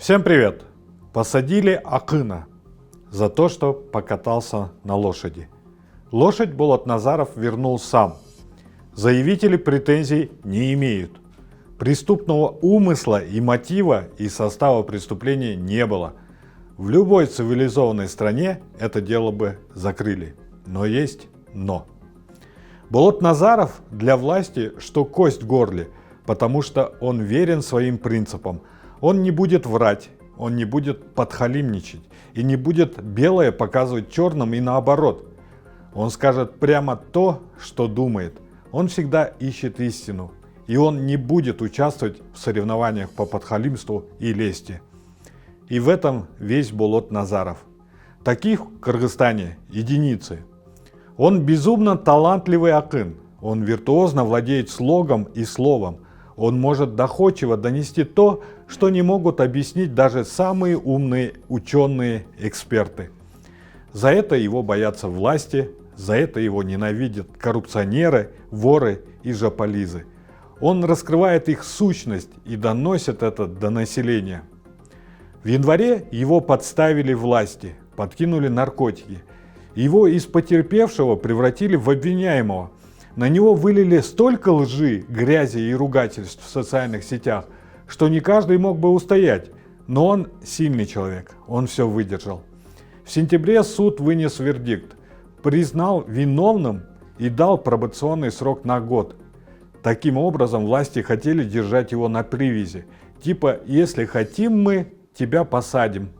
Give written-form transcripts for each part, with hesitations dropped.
Всем привет! Посадили Акына за то, что покатался на лошади. Лошадь Болотназаров вернул сам. Заявители претензий не имеют. Преступного умысла и мотива и состава преступления не было. В любой цивилизованной стране это дело бы закрыли. Но есть но. Болотназаров для власти что кость в горле, потому что он верен своим принципам. Он не будет врать, он не будет подхалимничать и не будет белое показывать черным и наоборот. Он скажет прямо то, что думает. Он всегда ищет истину. И он не будет участвовать в соревнованиях по подхалимству и лести. И в этом весь Болотназаров. Таких в Кыргызстане единицы. Он безумно талантливый акын. Он виртуозно владеет слогом и словом. Он может доходчиво донести то, что не могут объяснить даже самые умные ученые-эксперты. За это его боятся власти, за это его ненавидят коррупционеры, воры и жополизы. Он раскрывает их сущность и доносит это до населения. В январе его подставили власти, подкинули наркотики. Его из потерпевшего превратили в обвиняемого. На него вылили столько лжи, грязи и ругательств в социальных сетях, что не каждый мог бы устоять. Но он сильный человек, он все выдержал. В сентябре суд вынес вердикт, признал виновным и дал пробационный срок на год. Таким образом, власти хотели держать его на привязи. Типа, если хотим мы, тебя посадим.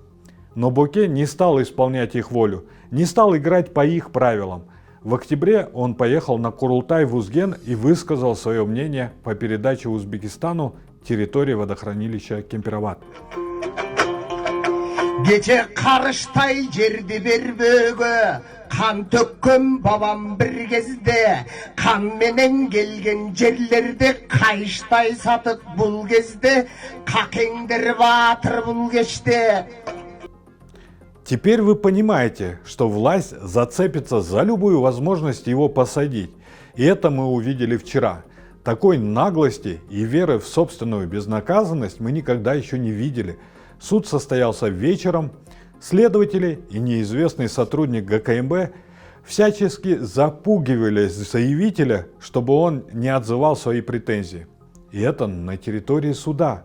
Но Боке не стал исполнять их волю, не стал играть по их правилам. В октябре он поехал на Курултай в Узген и высказал свое мнение по передаче Узбекистану территории водохранилища Кемпироват. Gece karıştay жерди бербөгө kan tökkөн babam bir кезде kan менен келген жерлерде кайыштай сатык бул кезде какеңдер баатыр бул кечте. Теперь вы понимаете, что власть зацепится за любую возможность его посадить. И это мы увидели вчера. Такой наглости и веры в собственную безнаказанность мы никогда еще не видели. Суд состоялся вечером. Следователи и неизвестный сотрудник ГКМБ всячески запугивали заявителя, чтобы он не отзывал свои претензии. И это на территории суда.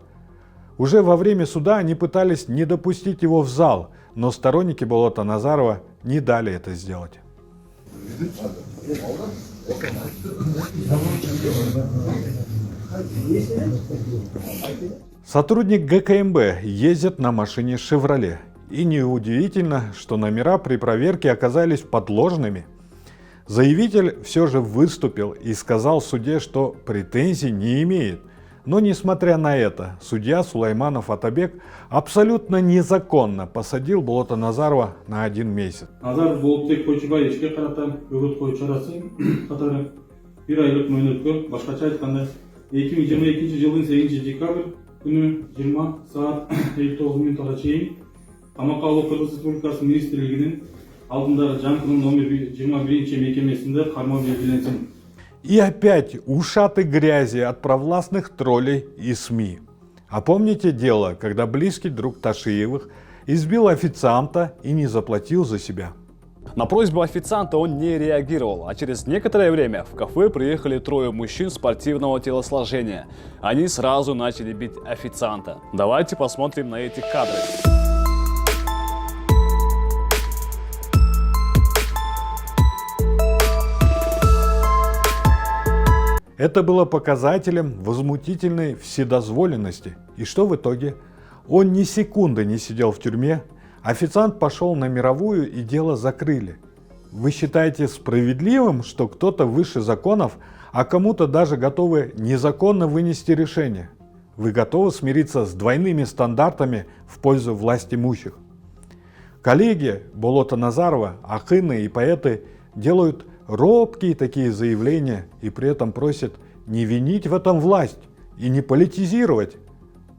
Уже во время суда они пытались не допустить его в зал, но сторонники Болотназарова не дали это сделать. Сотрудник ГКМБ ездит на машине «Шевроле». И неудивительно, что номера при проверке оказались подложными. Заявитель все же выступил и сказал в суде, что претензий не имеет. Но несмотря на это, судья Сулайманов Атабек абсолютно незаконно посадил Болотназарова на 1 месяц. Назаров Болотбек Койчубай ишке карата өгөт кою чарасын катары 1 айлык мөөнөткө, башкача айтканда 2022 жылдын 8 декабрь күнү 20 саат 59 мүнөткө чейин камакка алуу Кыргыз Республикасы министрлигинин алдындагы жанкынын номер 21 мекемесинде кармоо белгиленсин. И опять ушаты грязи от провластных троллей и СМИ. А помните дело, когда близкий друг Ташиевых избил официанта и не заплатил за себя? На просьбу официанта он не реагировал, а через некоторое время в кафе приехали 3 мужчин спортивного телосложения. Они сразу начали бить официанта. Давайте посмотрим на эти кадры. Это было показателем возмутительной вседозволенности. И что в итоге? Он ни секунды не сидел в тюрьме, официант пошел на мировую и дело закрыли. Вы считаете справедливым, что кто-то выше законов, а кому-то даже готовы незаконно вынести решение? Вы готовы смириться с двойными стандартами в пользу властимущих? Коллеги Болотназарова, акыны и поэты делают робкие такие заявления и при этом просят не винить в этом власть и не политизировать.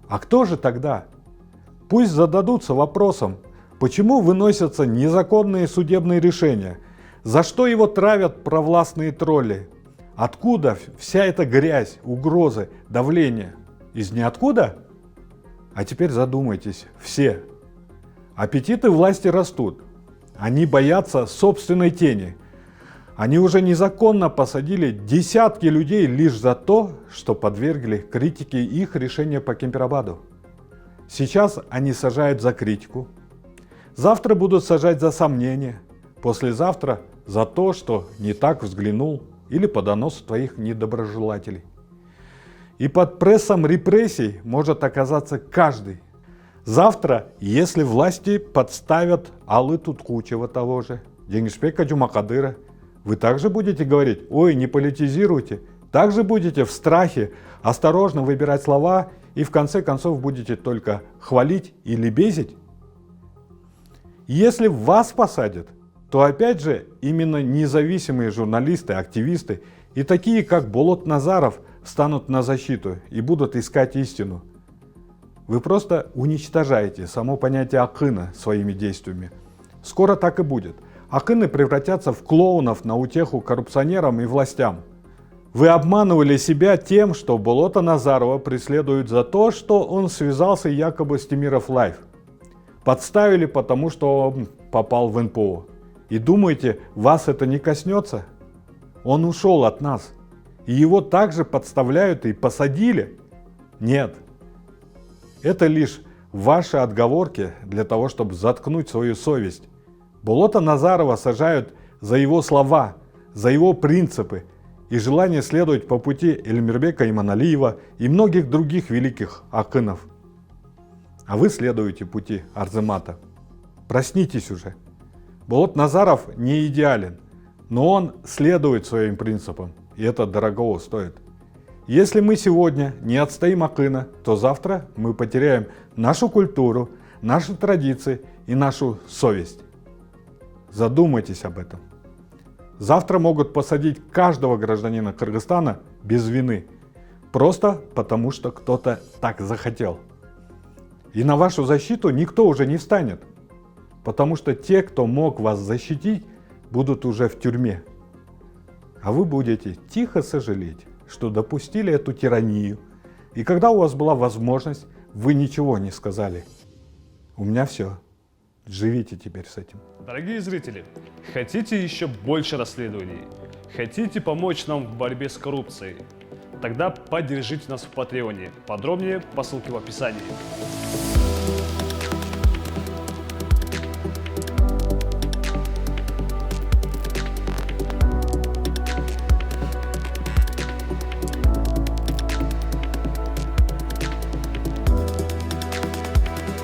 А кто же тогда? Пусть зададутся вопросом, почему выносятся незаконные судебные решения, за что его травят провластные тролли, откуда вся эта грязь, угрозы, давление? Из ниоткуда? А теперь задумайтесь, все. Аппетиты власти растут. Они боятся собственной тени. Они уже незаконно посадили десятки людей лишь за то, что подвергли критике их решения по Кемпирабаду. Сейчас они сажают за критику. Завтра будут сажать за сомнения. Послезавтра за то, что не так взглянул или по доносу твоих недоброжелателей. И под прессом репрессий может оказаться каждый. Завтра, если власти подставят Алы Туткучева того же, Денишбека Джумакадыра, вы также будете говорить: ой, не политизируйте, также будете в страхе осторожно выбирать слова и в конце концов будете только хвалить и лебезить? Если вас посадят, то опять же именно независимые журналисты, активисты и такие как Болот Назаров встанут на защиту и будут искать истину. Вы просто уничтожаете само понятие акына своими действиями. Скоро так и будет. Акыны превратятся в клоунов на утеху коррупционерам и властям. Вы обманывали себя тем, что Болота Назарова преследуют за то, что он связался якобы с Темиров Лайф. Подставили, потому что он попал в НПО. И думаете, вас это не коснется? Он ушел от нас. И его также подставляют и посадили? Нет. Это лишь ваши отговорки для того, чтобы заткнуть свою совесть. Болота Назарова сажают за его слова, за его принципы и желание следовать по пути Эльмирбека Иманалиева и многих других великих акынов. А вы следуете пути Арзымата. Проснитесь уже. Болот Назаров не идеален, но он следует своим принципам, и это дорогого стоит. Если мы сегодня не отстоим акына, то завтра мы потеряем нашу культуру, наши традиции и нашу совесть. Задумайтесь об этом. Завтра могут посадить каждого гражданина Кыргызстана без вины, просто потому что кто-то так захотел. И на вашу защиту никто уже не встанет, потому что те, кто мог вас защитить, будут уже в тюрьме. А вы будете тихо сожалеть, что допустили эту тиранию. И когда у вас была возможность, вы ничего не сказали. У меня все. Живите теперь с этим. Дорогие зрители, хотите еще больше расследований? Хотите помочь нам в борьбе с коррупцией? Тогда поддержите нас в Патреоне. Подробнее по ссылке в описании.